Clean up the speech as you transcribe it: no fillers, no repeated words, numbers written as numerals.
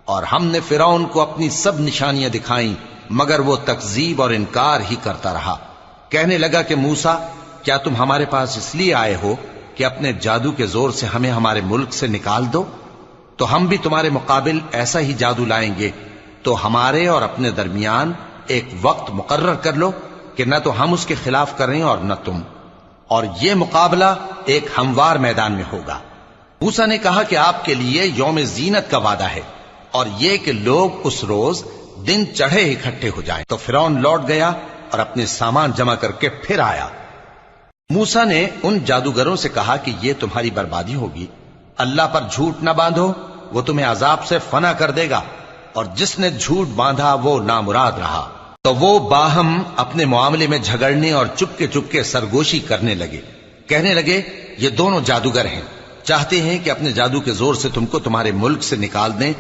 اور ہم نے فرعون کو اپنی سب نشانیاں دکھائیں مگر وہ تکذیب اور انکار ہی کرتا رہا۔ کہنے لگا کہ موسیٰ، کیا تم ہمارے پاس اس لیے آئے ہو کہ اپنے جادو کے زور سے ہمیں ہمارے ملک سے نکال دو؟ تو ہم بھی تمہارے مقابل ایسا ہی جادو لائیں گے، تو ہمارے اور اپنے درمیان ایک وقت مقرر کر لو کہ نہ تو ہم اس کے خلاف کریں اور نہ تم، اور یہ مقابلہ ایک ہموار میدان میں ہوگا۔ موسیٰ نے کہا کہ آپ کے لیے یوم زینت کا وعدہ ہے، اور یہ کہ لوگ اس روز دن چڑھے اکٹھے ہو جائیں۔ تو فرعون لوٹ گیا اور اپنے سامان جمع کر کے پھر آیا۔ موسیٰ نے ان جادوگروں سے کہا کہ یہ تمہاری بربادی ہوگی، اللہ پر جھوٹ نہ باندھو، وہ تمہیں عذاب سے فنا کر دے گا، اور جس نے جھوٹ باندھا وہ نامراد رہا۔ تو وہ باہم اپنے معاملے میں جھگڑنے اور چپکے سرگوشی کرنے لگے۔ کہنے لگے یہ دونوں جادوگر ہیں، چاہتے ہیں کہ اپنے جادو کے زور سے تم کو تمہارے ملک سے نکال دیں